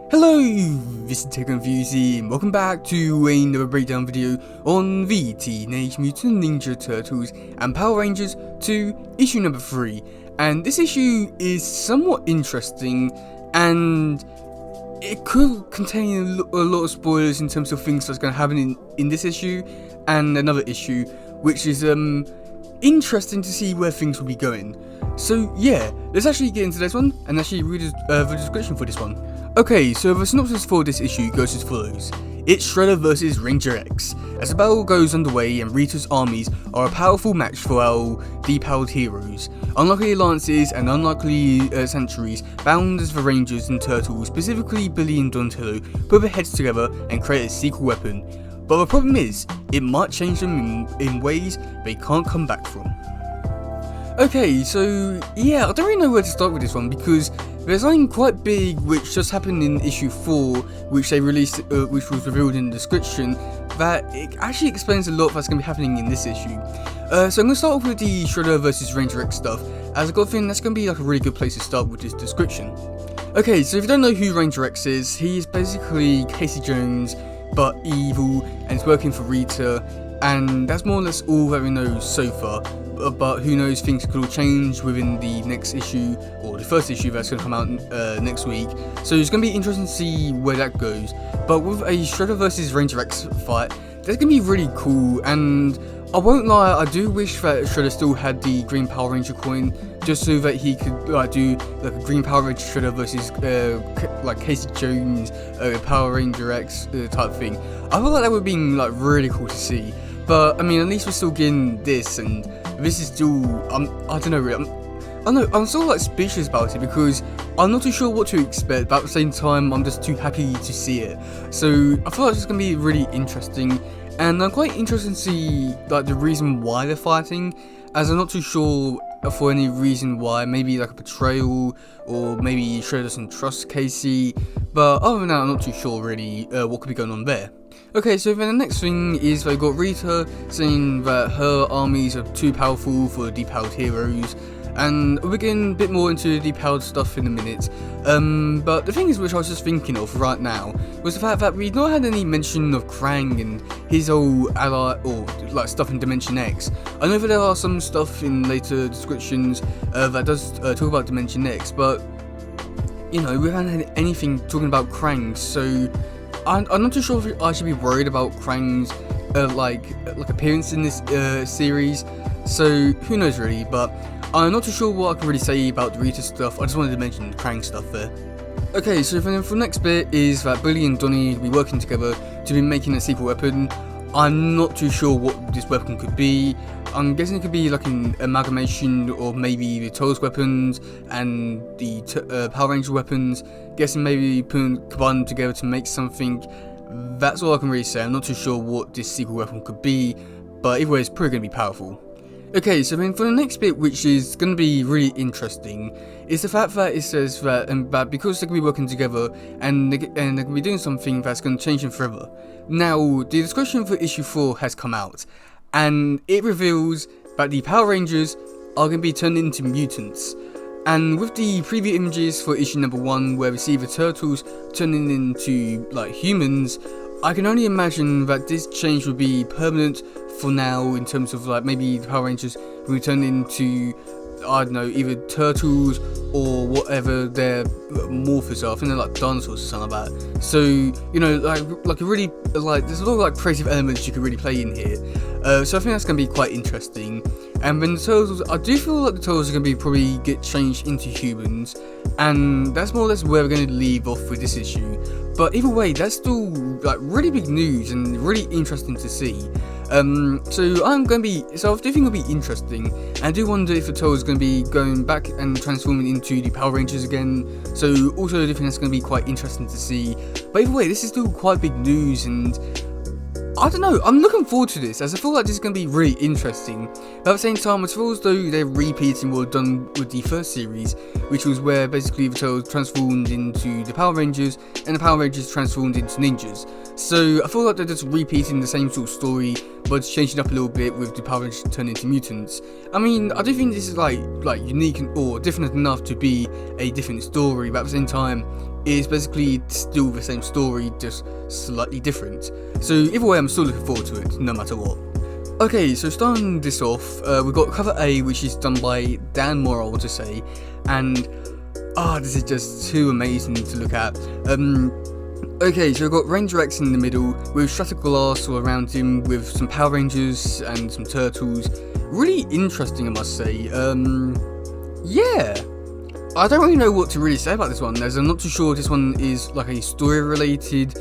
Hello, this is teddygaming and welcome back to another breakdown video on the Teenage Mutant Ninja Turtles and Power Rangers 2 issue number 3. And this issue is somewhat interesting and it could contain a lot of spoilers in terms of things that's going to happen in this issue and another issue, which is interesting to see where things will be going. So yeah, let's actually get into this one and actually read the description for this one. Okay, so the synopsis for this issue goes as follows. It's Shredder vs Ranger X. As the battle goes underway and Rita's armies are a powerful match for our depowered heroes. Unlikely alliances and unlikely sanctuaries bound as the Rangers and Turtles, specifically Billy and Donatello, put their heads together and create a secret weapon. But the problem is, it might change them in ways they can't come back from. Okay, so yeah, I don't really know where to start with this one because there's something quite big which just happened in issue 4, which they released, which was revealed in the description, that it actually explains a lot that's going to be happening in this issue. So I'm going to start off with the Shredder vs Ranger X stuff, as I got a feeling that's going to be like a really good place to start with this description. Okay, so if you don't know who Ranger X is, he is basically Casey Jones, but evil, and he's working for Rita, and that's more or less all that we know so far. But who knows, things could all change within the next issue, or the first issue that's going to come out next week. So it's going to be interesting to see where that goes. But with a Shredder vs Ranger X fight, that's going to be really cool. And I won't lie, I do wish that Shredder still had the Green Power Ranger coin, just so that he could do like a Green Power Ranger Shredder versus like Casey Jones Power Ranger X type thing. I feel like that would be like really cool to see. But I mean, at least we're still getting this, and this is still, I don't know really, I'm still like speechless about it because I'm not too sure what to expect, but at the same time I'm just too happy to see it. So I feel like it's going to be really interesting, and I'm quite interested to see like the reason why they're fighting, as I'm not too sure for any reason why, maybe like a betrayal, or maybe Shredder doesn't trust Casey, but other than that I'm not too sure really what could be going on there. Okay, so then the next thing is they got Rita saying that her armies are too powerful for depowered heroes, and we're getting a bit more into the depowered stuff in a minute. But the thing is, which I was just thinking of right now, was the fact that we've not had any mention of Krang and his whole ally, or like stuff in Dimension X. I know that there are some stuff in later descriptions that does talk about Dimension X, but you know, we haven't had anything talking about Krang, so I'm not too sure if I should be worried about Krang's like appearance in this series. So who knows really, but I'm not too sure what I can really say about the Rita stuff. I just wanted to mention the Krang stuff there. Okay, so then for the next bit is that Billy and Donnie will be working together to be making a secret weapon. I'm not too sure what this weapon could be. I'm guessing it could be like an amalgamation of maybe the Turtles weapons and the Power Ranger weapons. Guessing maybe combine them together to make something. That's all I can really say. I'm not too sure what this secret weapon could be, but either way it's probably going to be powerful. Okay, so then for the next bit, which is going to be really interesting, is the fact that it says that, that because they're going to be working together and they're going to be doing something that's going to change them forever. Now, the description for issue 4 has come out, and it reveals that the Power Rangers are going to be turned into mutants. And with the preview images for issue number 1, where we see the Turtles turning into like humans, I can only imagine that this change will be permanent for now, in terms of like maybe the Power Rangers will turn into, I don't know, either turtles or whatever their morphers are. I think they're like dinosaurs or something like that. So you know, like a really like there's a lot of like creative elements you can really play in here. So I think that's going to be quite interesting. And then the Turtles, I do feel like the Turtles are going to be probably get changed into humans, and that's more or less where we're going to leave off with this issue. But either way, that's still like really big news and really interesting to see. So I do think it'll be interesting, and I do wonder if the Turtles is going to be going back and transforming into the Power Rangers again. So also I do think that's going to be quite interesting to see. But either way, this is still quite big news, and I don't know, I'm looking forward to this, as I feel like this is going to be really interesting. But at the same time, I feel as though they're repeating what done with the first series, which was where basically the Turtles transformed into the Power Rangers, and the Power Rangers transformed into ninjas. So I feel like they're just repeating the same sort of story, but changing up a little bit with the Power Rangers turning into mutants. I mean, I do think this is like unique or different enough to be a different story, but at the same time, is basically still the same story, just slightly different. So either way, I'm still looking forward to it, no matter what. Okay, so starting this off, we've got cover A, which is done by Dan Moore, I want to say, and this is just too amazing to look at. Okay, so we've got Ranger X in the middle, with shattered glass all around him, with some Power Rangers and some turtles. Really interesting, I must say. Yeah. I don't really know what to really say about this one, as I'm not too sure if this one is like a story-related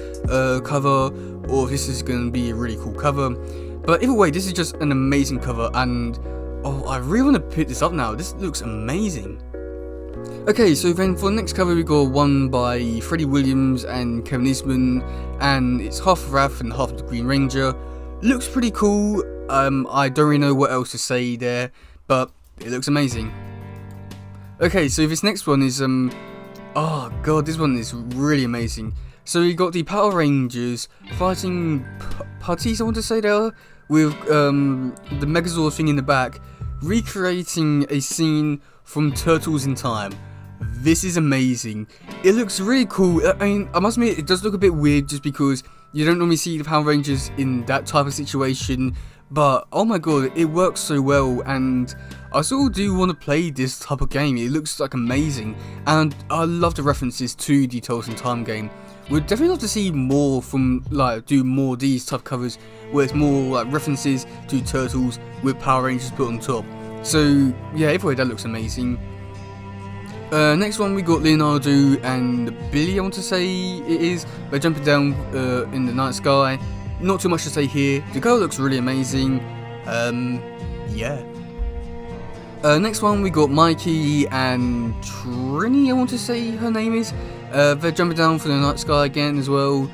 cover, or if this is going to be a really cool cover. But either way, this is just an amazing cover, and I really want to pick this up now. This looks amazing. Okay, so then for the next cover we got one by Freddie Williams and Kevin Eastman, and it's half of Raph and half of the Green Ranger. Looks pretty cool. I don't really know what else to say there, but it looks amazing. Okay, so this next one is oh god, this one is really amazing. So we got the Power Rangers fighting putties, I want to say there, with the Megazord thing in the back, recreating a scene from Turtles in Time. This is amazing. It looks really cool. I mean, I must admit, it does look a bit weird just because you don't normally see the Power Rangers in that type of situation, but oh my god, it works so well, and I still do want to play this type of game. It looks like amazing, and I love the references to the Turtles in Time game. We'd definitely love to see more from, like, do more of these type of covers where it's more like references to Turtles with Power Rangers put on top. So yeah, either way, that looks amazing. Next one we got Leonardo and Billy, I want to say it is. They're jumping down in the night sky. Not too much to say here. The girl looks really amazing. Yeah. Next one we got Mikey and Trini, I want to say her name is. They're jumping down from the night sky again as well.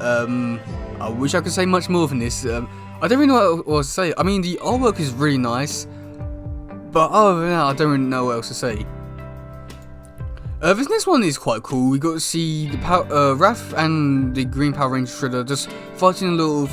I wish I could say much more than this. I don't really know what else to say. I mean, the artwork is really nice, but other than that, I don't really know what else to say. This next one is quite cool. We got to see the Raph and the Green Power Ranger Shredder just fighting a little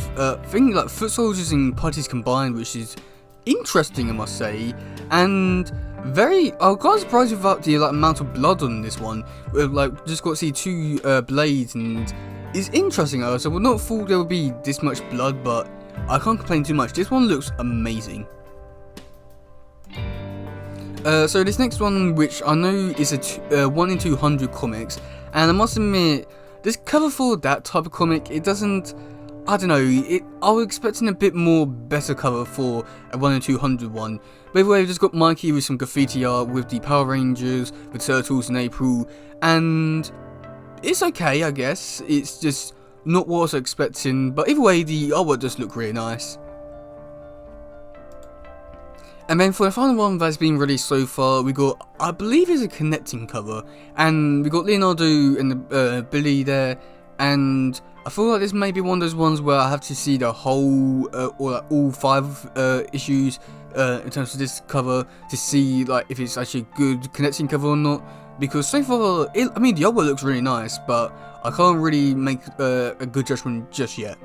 thing like foot soldiers and putties combined, which is interesting, I must say, and I was quite surprised about the amount of blood on this one. We've just got to see two blades, and it's interesting. I would not thought there would be this much blood, but I can't complain too much. This one looks amazing. So this next one, which I know is a 1 in 200 comics, and I must admit, this cover for that type of comic, it doesn't, I don't know, I was expecting a bit more better cover for a 1 in 200 one. But anyway, we've just got Mikey with some graffiti art with the Power Rangers, with Turtles and April, and it's okay, I guess. It's just not what I was expecting, but either way, the artwork does look really nice. And then for the final one that's been released so far, we got, I believe it's a connecting cover, and we got Leonardo and Billy there, and I feel like this may be one of those ones where I have to see the whole, or like all 5 issues in terms of this cover to see like if it's actually a good connecting cover or not, because so far, I mean the artwork looks really nice, but I can't really make a good judgment just yet.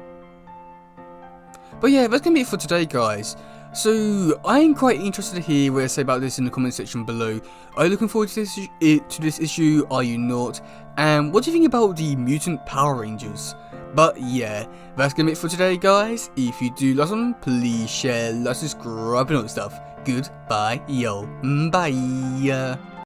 But yeah, that's going to be it for today, guys. So, I'm quite interested to hear what I say about this in the comment section below. Are you looking forward to this issue? Are you not? And what do you think about the Mutant Power Rangers? But yeah, that's gonna be it for today, guys. If you do like them, please share, like, subscribe, and all that stuff. Goodbye, yo. Bye.